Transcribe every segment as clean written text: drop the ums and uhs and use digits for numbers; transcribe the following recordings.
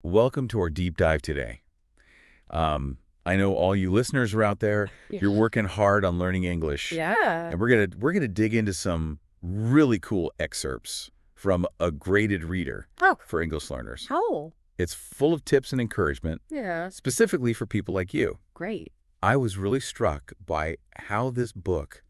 Welcome to our deep dive today. I know all you listeners are out there, you're working hard on learning English. Yeah. And we're gonna dig into some really cool excerpts from a graded reader Oh, for English learners. how? It's full of tips and encouragement, Yeah. specifically for people like you. Great. I was really struck by how this book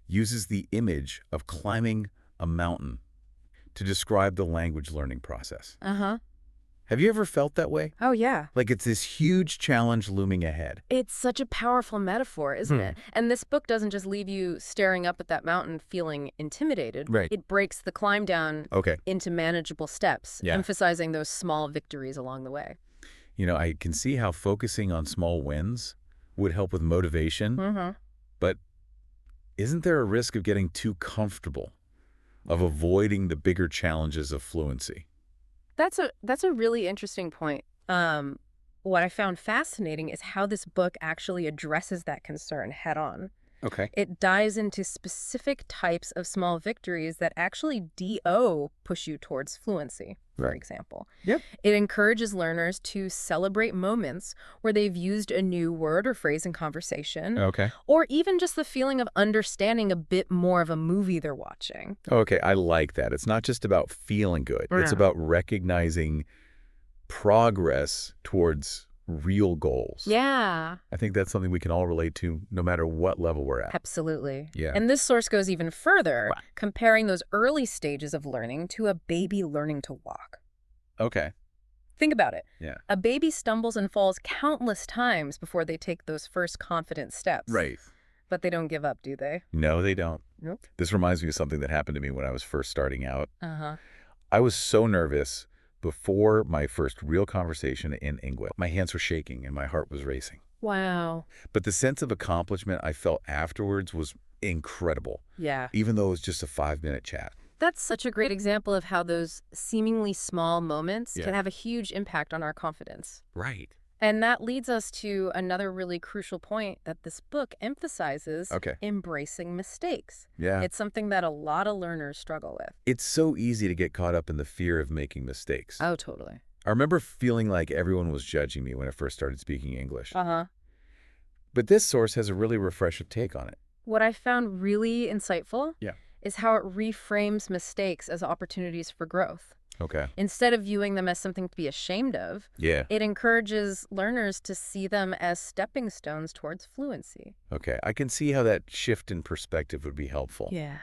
uses the image of climbing a mountain to describe the language learning process. Uh-huh. Have you ever felt that way? Oh, yeah. Like it's this huge challenge looming ahead. It's such a powerful metaphor, isn't it? And this book doesn't just leave you staring up at that mountain feeling intimidated. Right. It breaks the climb down Okay. into manageable steps, Yeah. emphasizing those small victories along the way. I can see how focusing on small wins would help with motivation, Mm-hmm. but isn't there a risk of getting too comfortable, of avoiding the bigger challenges of fluency? That's a really interesting point. What I found fascinating is how this book actually addresses that concern head on. Okay. It dives into specific types of small victories that actually push you towards fluency, for Right. example. Yep. It encourages learners to celebrate moments where they've used a new word or phrase in conversation, Okay. or even just the feeling of understanding a bit more of a movie they're watching. Okay, I like that. It's not just about feeling good. It's Yeah. about recognizing progress towards real goals. Yeah. I think that's something we can all relate to no matter what level we're at. Absolutely. Yeah. And this source goes even further, Wow. comparing those early stages of learning to a baby learning to walk. Okay. Think about it. Yeah. A baby stumbles and falls countless times before they take those first confident steps. Right. But they don't give up, do they? No, they don't. Nope. This reminds me of something that happened to me when I was first starting out. Uh-huh. I was so nervous before my first real conversation in English. My hands were shaking and my heart was racing. Wow. But the sense of accomplishment I felt afterwards was incredible, Yeah. even though it was just a 5-minute chat. That's such a great example of how those seemingly small moments Yeah. can have a huge impact on our confidence. Right. And that leads us to another really crucial point that this book emphasizes: Okay. embracing mistakes. Yeah. It's something that a lot of learners struggle with. It's so easy to get caught up in the fear of making mistakes. Oh, totally. I remember feeling like everyone was judging me when I first started speaking English. Uh-huh. But this source has a really refreshing take on it. What I found really insightful Yeah. is how it reframes mistakes as opportunities for growth. Okay. Instead of viewing them as something to be ashamed of, Yeah. it encourages learners to see them as stepping stones towards fluency. Okay. I can see how that shift in perspective would be helpful. Yeah.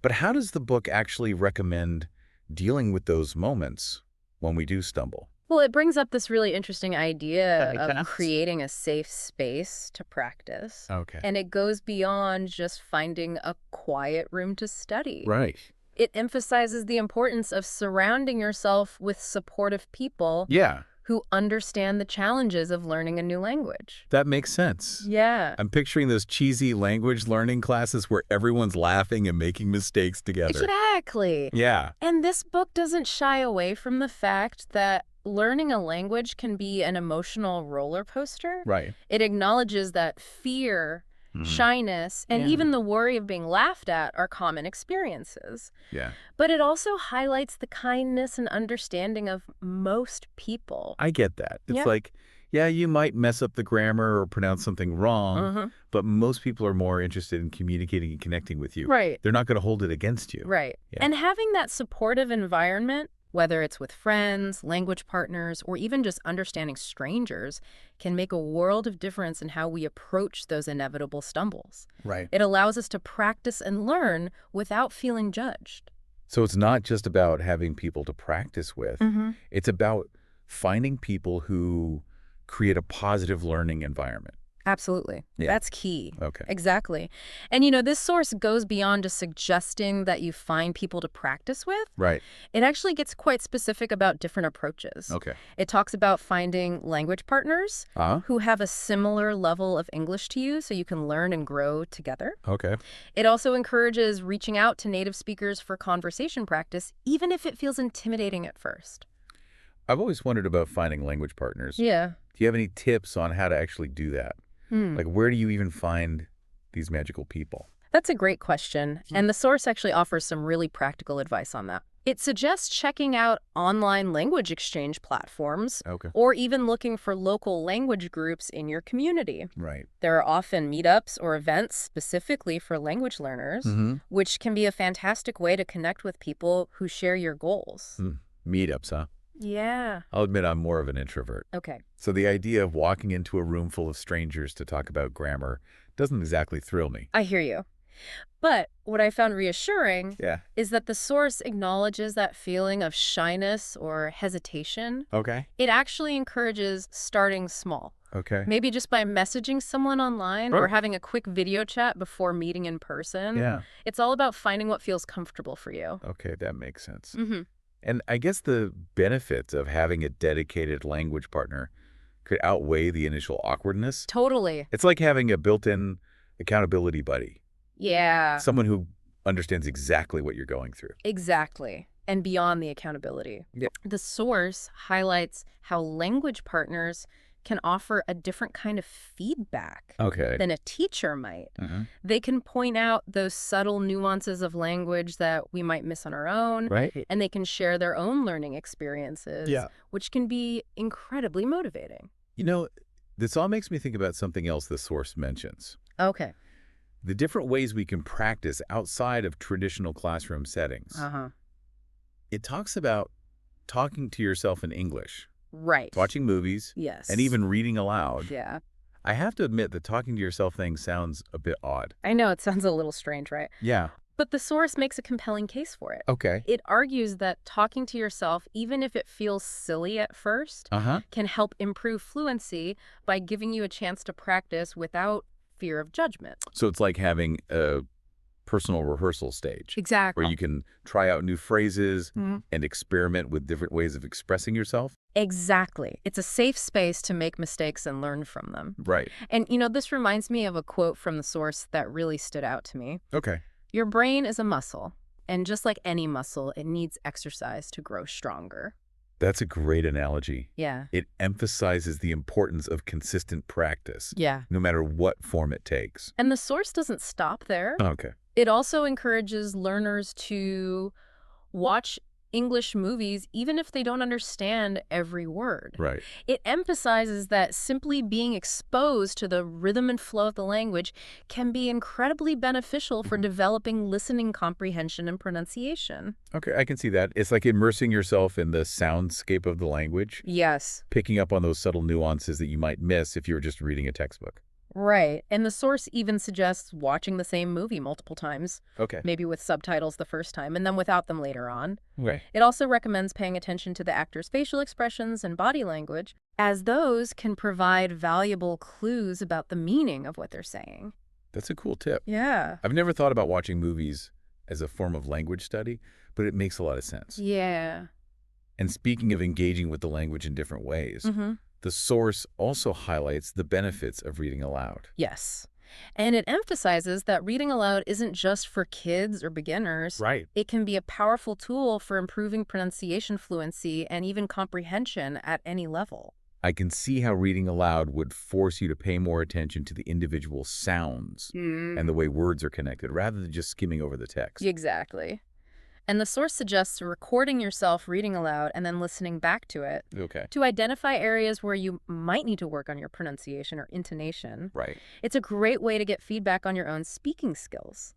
But how does the book actually recommend dealing with those moments when we do stumble? Well, it brings up this really interesting idea makes of sense. creating a safe space to practice. Okay. And it goes beyond just finding a quiet room to study. Right. It emphasizes the importance of surrounding yourself with supportive people Yeah. who understand the challenges of learning a new language. That makes sense. Yeah. I'm picturing those cheesy language learning classes where everyone's laughing and making mistakes together. Exactly. Yeah. And this book doesn't shy away from the fact that learning a language can be an emotional roller coaster. Right. It acknowledges that fear, shyness, and Yeah. even the worry of being laughed at are common experiences. Yeah. But it also highlights the kindness and understanding of most people. I get that. It's Yeah. like, yeah, you might mess up the grammar or pronounce something wrong, Uh-huh. but most people are more interested in communicating and connecting with you. Right. They're not going to hold it against you. Right. Yeah. And having that supportive environment, whether it's with friends, language partners, or even just understanding strangers, can make a world of difference in how we approach those inevitable stumbles. Right. It allows us to practice and learn without feeling judged. So it's not just about having people to practice with. It's about finding people who create a positive learning environment. Absolutely. Yeah. That's key. Okay. Exactly. And this source goes beyond just suggesting that you find people to practice with. Right. It actually gets quite specific about different approaches. Okay. It talks about finding language partners who have a similar level of English to you so you can learn and grow together. Okay. It also encourages reaching out to native speakers for conversation practice, even if it feels intimidating at first. I've always wondered about finding language partners. Yeah. Do you have any tips on how to actually do that? Like, where do you even find these magical people? That's a great question. And the source actually offers some really practical advice on that. It suggests checking out online language exchange platforms Okay. or even looking for local language groups in your community. Right. There are often meetups or events specifically for language learners, Mm-hmm. which can be a fantastic way to connect with people who share your goals. Meetups, huh? Yeah. I'll admit I'm more of an introvert. Okay. So the idea of walking into a room full of strangers to talk about grammar doesn't exactly thrill me. I hear you. But what I found reassuring Yeah. is that the source acknowledges that feeling of shyness or hesitation. Okay. It actually encourages starting small. Okay. Maybe just by messaging someone online or Sure. having a quick video chat before meeting in person. Yeah. It's all about finding what feels comfortable for you. Okay, that makes sense. Mm-hmm. And I guess the benefits of having a dedicated language partner could outweigh the initial awkwardness. Totally. It's like having a built-in accountability buddy, Yeah, someone who understands exactly what you're going through. exactly. And beyond the accountability. Yeah. The source highlights how language partners can offer a different kind of feedback Okay. than a teacher might. Mm-hmm. They can point out those subtle nuances of language that we might miss on our own, Right. and they can share their own learning experiences, Yeah. which can be incredibly motivating. You know, this all makes me think about something else the source mentions. Okay. The different ways we can practice outside of traditional classroom settings. Uh-huh. It talks about talking to yourself in English, Right. watching movies, Yes. and even reading aloud. Yeah. I have to admit the talking to yourself thing sounds a bit odd. I know it sounds a little strange, right? Yeah. But the source makes a compelling case for it. Okay. It argues that talking to yourself, even if it feels silly at first, Uh-huh. can help improve fluency by giving you a chance to practice without fear of judgment. So it's like having a personal rehearsal stage Exactly. where you can try out new phrases Mhm. and experiment with different ways of expressing yourself. Exactly. It's a safe space to make mistakes and learn from them. Right. And, this reminds me of a quote from the source that really stood out to me. Okay. Your brain is a muscle, and just like any muscle, it needs exercise to grow stronger. That's a great analogy. Yeah. It emphasizes the importance of consistent practice, Yeah. no matter what form it takes. And the source doesn't stop there. Okay. It also encourages learners to watch English movies even if they don't understand every word. Right. It emphasizes that simply being exposed to the rhythm and flow of the language can be incredibly beneficial for developing listening comprehension and pronunciation. Okay, I can see that. It's like immersing yourself in the soundscape of the language, Yes. picking up on those subtle nuances that you might miss if you were just reading a textbook. Right. And the source even suggests watching the same movie multiple times, Okay. maybe with subtitles the first time and then without them later on. Okay. It also recommends paying attention to the actor's facial expressions and body language, as those can provide valuable clues about the meaning of what they're saying. That's a cool tip. Yeah. I've never thought about watching movies as a form of language study, but it makes a lot of sense. Yeah. And speaking of engaging with the language in different ways, the source also highlights the benefits of reading aloud. Yes. And it emphasizes that reading aloud isn't just for kids or beginners. Right. It can be a powerful tool for improving pronunciation fluency and even comprehension at any level. I can see how reading aloud would force you to pay more attention to the individual sounds and the way words are connected, rather than just skimming over the text. Exactly. And the source suggests recording yourself reading aloud and then listening back to it Okay. to identify areas where you might need to work on your pronunciation or intonation. Right. It's a great way to get feedback on your own speaking skills.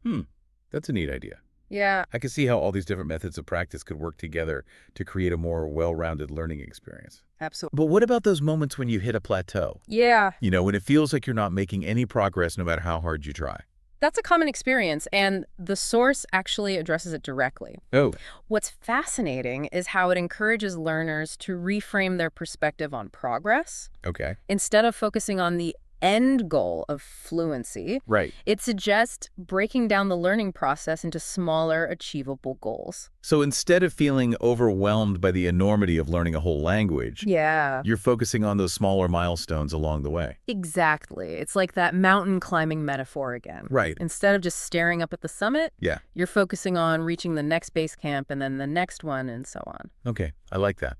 That's a neat idea. Yeah. I can see how all these different methods of practice could work together to create a more well-rounded learning experience. Absolutely. But what about those moments when you hit a plateau? Yeah. When it feels like you're not making any progress no matter how hard you try. That's a common experience, and the source actually addresses it directly. Oh. What's fascinating is how it encourages learners to reframe their perspective on progress. Okay. Instead of focusing on the end goal of fluency, Right. it suggests breaking down the learning process into smaller, achievable goals. So instead of feeling overwhelmed by the enormity of learning a whole language, Yeah. you're focusing on those smaller milestones along the way. Exactly. It's like that mountain climbing metaphor again. Right. Instead of just staring up at the summit, Yeah. you're focusing on reaching the next base camp and then the next one and so on. Okay. I like that.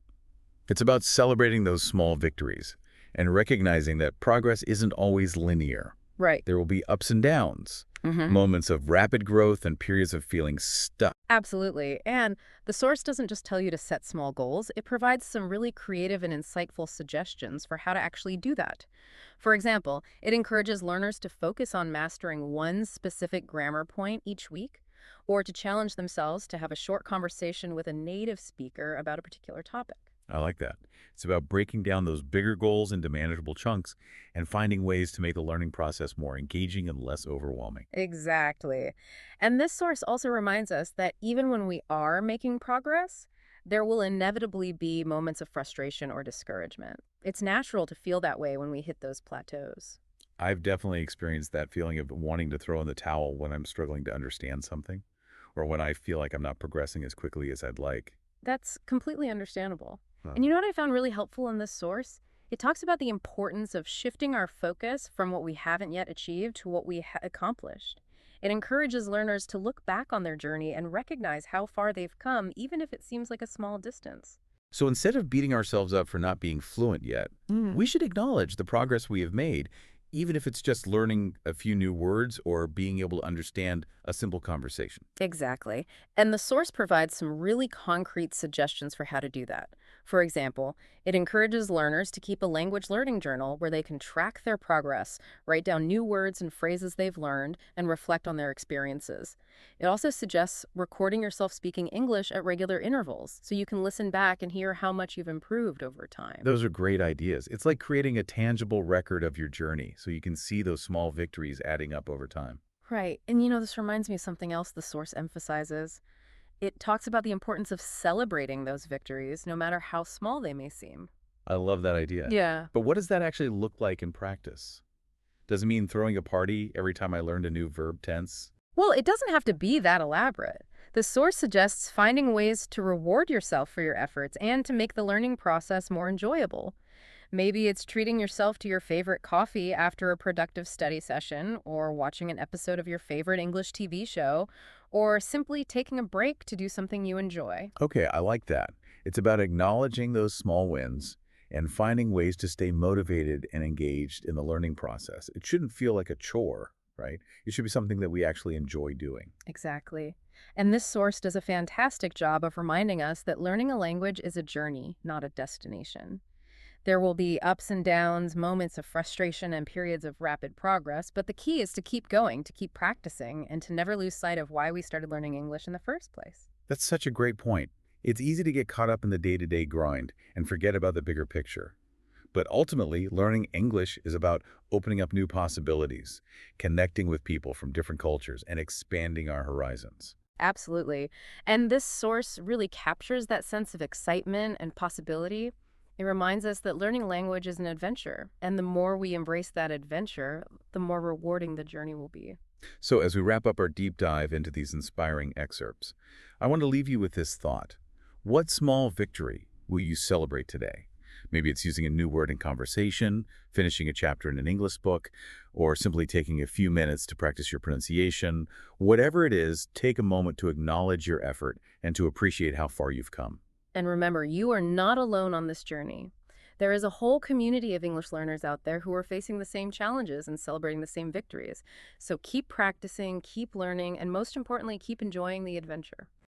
It's about celebrating those small victories and recognizing that progress isn't always linear. Right. There will be ups and downs, Hmm. moments of rapid growth and periods of feeling stuck. Absolutely. And the source doesn't just tell you to set small goals, it provides some really creative and insightful suggestions for how to actually do that. For example, it encourages learners to focus on mastering one specific grammar point each week, or to challenge themselves to have a short conversation with a native speaker about a particular topic. I like that. It's about breaking down those bigger goals into manageable chunks and finding ways to make the learning process more engaging and less overwhelming. Exactly. And this source also reminds us that even when we are making progress, there will inevitably be moments of frustration or discouragement. It's natural to feel that way when we hit those plateaus. I've definitely experienced that feeling of wanting to throw in the towel when I'm struggling to understand something or when I feel like I'm not progressing as quickly as I'd like. That's completely understandable. Huh. And you know what I found really helpful in this source? It talks about the importance of shifting our focus from what we haven't yet achieved to what we accomplished. It encourages learners to look back on their journey and recognize how far they've come, even if it seems like a small distance. So instead of beating ourselves up for not being fluent yet, we should acknowledge the progress we have made, even if it's just learning a few new words or being able to understand a simple conversation. Exactly. And the source provides some really concrete suggestions for how to do that. For example, it encourages learners to keep a language learning journal where they can track their progress, write down new words and phrases they've learned, and reflect on their experiences. It also suggests recording yourself speaking English at regular intervals so you can listen back and hear how much you've improved over time. Those are great ideas. It's like creating a tangible record of your journey so you can see those small victories adding up over time. Right. And you know, this reminds me of something else the source emphasizes. It talks about the importance of celebrating those victories, no matter how small they may seem. I love that idea. Yeah. But what does that actually look like in practice? Does it mean throwing a party every time I learned a new verb tense? Well, it doesn't have to be that elaborate. The source suggests finding ways to reward yourself for your efforts and to make the learning process more enjoyable. Maybe it's treating yourself to your favorite coffee after a productive study session, or watching an episode of your favorite English TV show, or simply taking a break to do something you enjoy. Okay, I like that. It's about acknowledging those small wins and finding ways to stay motivated and engaged in the learning process. It shouldn't feel like a chore, right? It should be something that we actually enjoy doing. Exactly. And this source does a fantastic job of reminding us that learning a language is a journey, not a destination. There will be ups and downs, moments of frustration, and periods of rapid progress, but the key is to keep going, to keep practicing, and to never lose sight of why we started learning English in the first place. That's such a great point. It's easy to get caught up in the day-to-day grind and forget about the bigger picture. But ultimately, learning English is about opening up new possibilities, connecting with people from different cultures, and expanding our horizons. Absolutely. And this source really captures that sense of excitement and possibility. It reminds us that learning language is an adventure, and the more we embrace that adventure, the more rewarding the journey will be. So as we wrap up our deep dive into these inspiring excerpts, I want to leave you with this thought. What small victory will you celebrate today? Maybe it's using a new word in conversation, finishing a chapter in an English book, or simply taking a few minutes to practice your pronunciation. Whatever it is, take a moment to acknowledge your effort and to appreciate how far you've come. And remember, you are not alone on this journey. There is a whole community of English learners out there who are facing the same challenges and celebrating the same victories. So keep practicing, keep learning, and most importantly, keep enjoying the adventure.